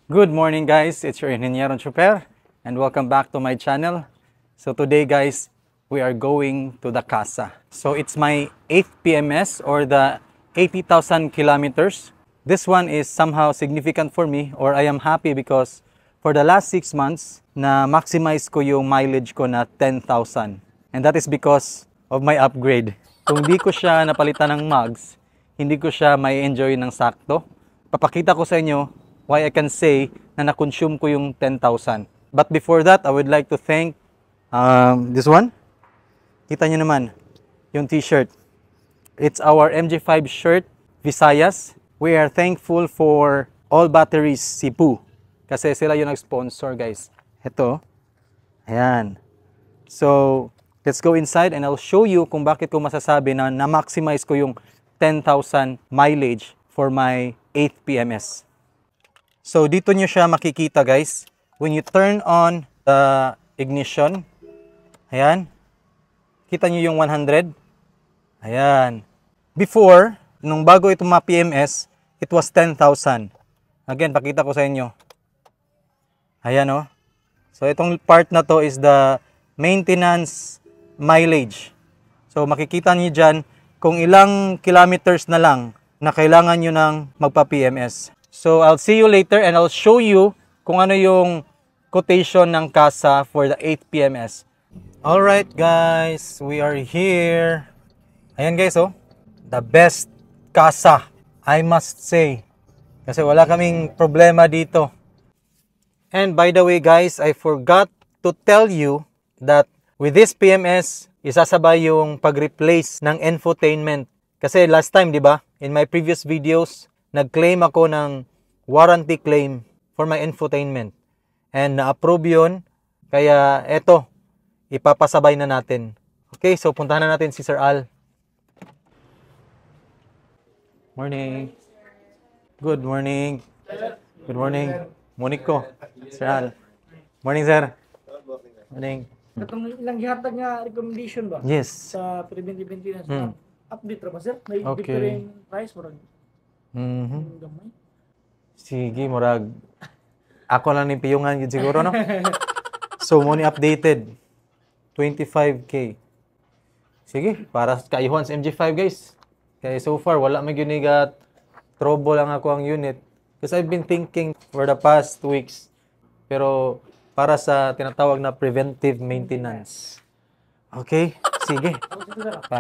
Good morning guys, it's your Ingeniero Chuper and welcome back to my channel. So today guys, we are going to the casa. So it's my 8th PMS or the 80,000 kilometers. This one is somehow significant for me or I am happy because for the last 6 months na maximize ko yung mileage ko na 10,000. And that is because of my upgrade. Kung di ko siya napalitan ng mags, hindi ko siya may enjoy ng sakto. Papakita ko sa inyo why I can say na na-consume ko yung 10,000. But before that, I would like to thank this one. Kita nyo naman, yung t-shirt. It's our MG5 shirt, Visayas. We are thankful for All Batteries Cebu. Kasi sila yung nag-sponsor, guys. Ito. Ayan. So, let's go inside and I'll show you kung bakit ko masasabi na na-maximize ko yung 10,000 mileage for my 8th PMS. So, dito nyo siya makikita guys. When you turn on the ignition, ayan, kita nyo yung 100. Ayan. Before, nung bago ito ma-PMS, it was 10,000. Again, pakita ko sa inyo. Ayan o. So, itong part na to is the maintenance mileage. So, makikita nyo dyan kung ilang kilometers na lang na kailangan nyo ng magpa-PMS. So, I'll see you later and I'll show you kung ano yung quotation ng casa for the 8th PMS. Alright guys, we are here. Ayan guys, oh. The best casa, I must say. Kasi wala kaming problema dito. And by the way guys, I forgot to tell you that with this PMS, isasabay yung pag-replace ng infotainment. Kasi last time, di ba, in my previous videos, nag-claim ako ng warranty claim for my infotainment. And na-approve yun. Kaya eto, ipapasabay na natin. Okay, so puntahan na natin si Sir Al. Morning. Good morning. Good morning. Moniko. Sir Al. Morning, sir. Morning. Katong ilang gihatag nga recommendation ba? Yes. Sa preventive maintenance. Update ra ba sir? May Okay. different price murag. Gamay. Sige, murag. Ako lang ni piyungan yun siguro, no? So, mo ni updated. 25K. Sige, para kaayuhan sa MG5, guys. Kaya so far, wala may gunigat. Trouble lang ako ang unit. Because I've been thinking for the past weeks. Pero, para sa tinatawag na preventive maintenance. Okay? Sige.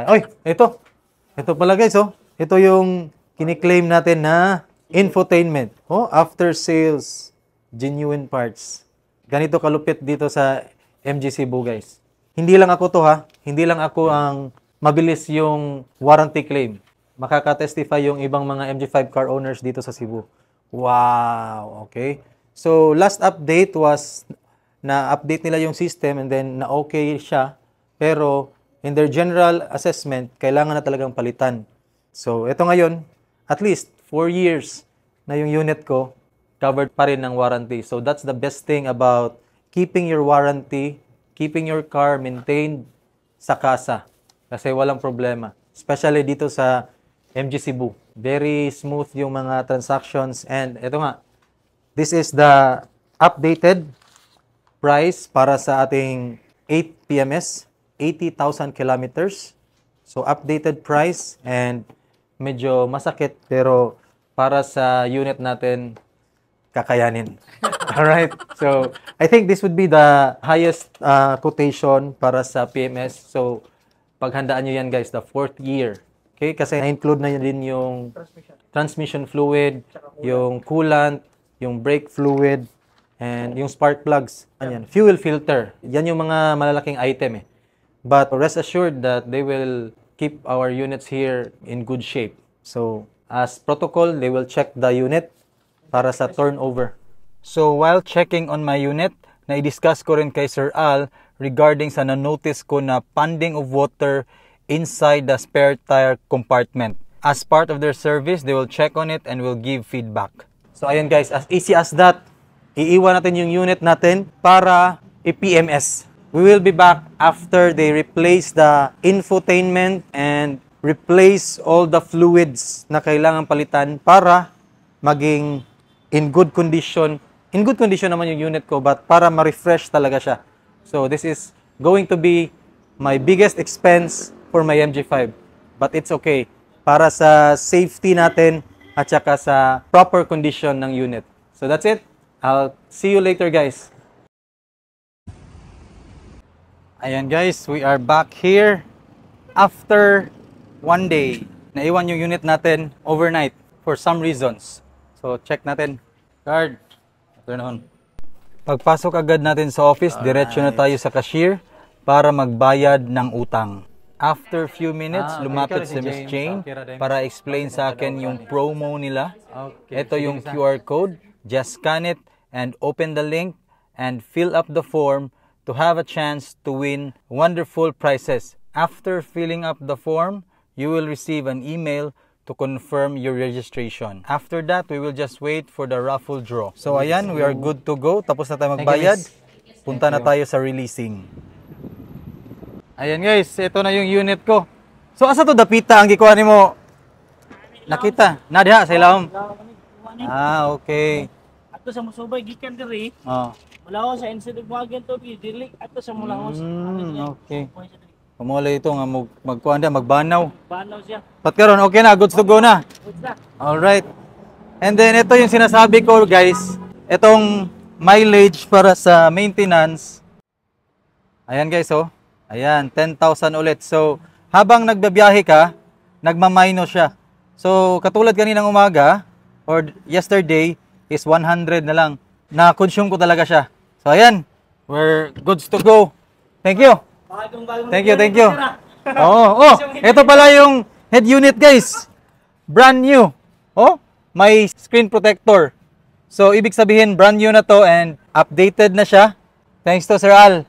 Oy, ito. Ito pala guys, oh. Ito yung kiniklaim natin na infotainment. Oh, after sales, genuine parts. Ganito kalupit dito sa MG Cebu, guys. Hindi lang ako to ha. Hindi lang ako ang mabilis yung warranty claim. Makaka-testify yung ibang mga MG5 car owners dito sa Cebu. Wow, okay. So, last update was na-update nila yung system and then na-okay siya. Pero, in their general assessment, kailangan na talagang palitan. So, ito ngayon, at least 4 years na yung unit ko, covered pa rin ng warranty. So, that's the best thing about keeping your warranty, keeping your car maintained sa casa. Kasi walang problema. Especially dito sa MG Cebu. Very smooth yung mga transactions. And ito nga, this is the updated price para sa ating 8 PMS. 80,000 kilometers. So, updated price and medyo masakit pero para sa unit natin, kakayanin. Alright? So, I think this would be the highest quotation para sa PMS. So, paghandaan nyo yan guys, the 4th year. Okay? Kasi na-include na din yung transmission fluid, yung coolant, yung brake fluid, and yung spark plugs. Ayan, fuel filter. Yan yung mga malalaking item eh. But rest assured that they will keep our units here in good shape. So, as protocol, they will check the unit para sa turnover. So, while checking on my unit, na-discuss ko rin kay Sir Al regarding sa na-notice ko na ponding of water inside the spare tire compartment. As part of their service, they will check on it and will give feedback. So, ayan guys, as easy as that, iiwan natin yung unit natin para i-PMS. We will be back after they replace the infotainment and replace all the fluids na kailangan palitan para maging in good condition in good condition naman yung unit ko, but para ma-refresh talaga siya. So this is going to be my biggest expense for my MG5. But it's okay. Para sa safety natin at saka sa proper condition ng unit. So that's it. I'll see you later, guys. Ayan guys, we are back here after one day. Naiwan yung unit natin overnight for some reasons. So check natin. Card. Turn on. Pagpasok agad natin sa office, diretso na tayo sa cashier para magbayad ng utang. After few minutes, lumapit si Miss Jane para explain sa akin yung promo nila. Ito yung QR code. Just scan it and open the link and fill up the form to have a chance to win wonderful prizes. After filling up the form, you will receive an email to confirm your registration. After that, we will just wait for the raffle draw. So ayan, we are good to go. Tapos na tayo magbayad. Punta na tayo sa releasing. Ayan guys, ito na yung unit ko. So asa to dapita ang gikuha nimo? Nakita. Na diha sa ilawom. Ah, okay. Ato sa musubay gikan diri. Oh. Wala ko sa instead of wagon to dili ato sa mulahos. Okay. Pamula ito nga magkuhan dia magbanaw. Banaw siya. Pat karon okay na, goods to go na. Goods na. All right. And then ito yung sinasabi ko guys, itong mileage para sa maintenance. Ayan guys, oh. Ayan, 10,000 ulit. So, habang nagbabiyahe ka, nagmaminus siya. So, katulad kaninang umaga, or yesterday, is 100 na lang. Na-consume ko talaga siya. So, ayan, we're goods to go. Thank you. Thank you. Oh, ito pala yung head unit guys. Brand new. Oh, may screen protector. So, ibig sabihin, brand new na to and updated na siya. Thanks to Sir Al.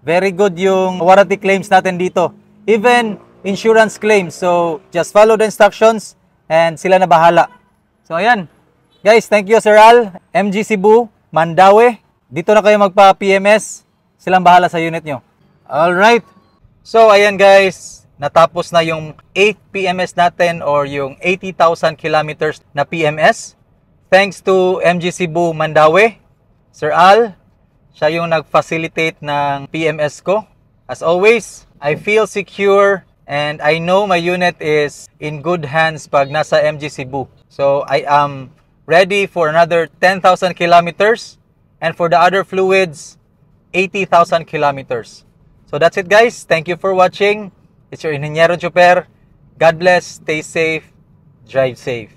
Very good yung warranty claims natin dito. Even insurance claims. So, just follow the instructions and sila na bahala. So, ayan. Guys, thank you Sir Al. MG Cebu, Mandaue. Dito na kayo magpa-PMS. Silang bahala sa unit nyo. Alright. So, ayan guys. Natapos na yung 8 PMS natin or yung 80,000 kilometers na PMS. Thanks to MG Cebu, Mandaue. Sir Al. Siya yung nag-facilitate ng PMS ko. As always, I feel secure and I know my unit is in good hands pag nasa MG Cebu. So I am ready for another 10,000 kilometers and for the other fluids, 80,000 kilometers. So that's it guys. Thank you for watching. It's your Ingeniero Chuper. God bless. Stay safe. Drive safe.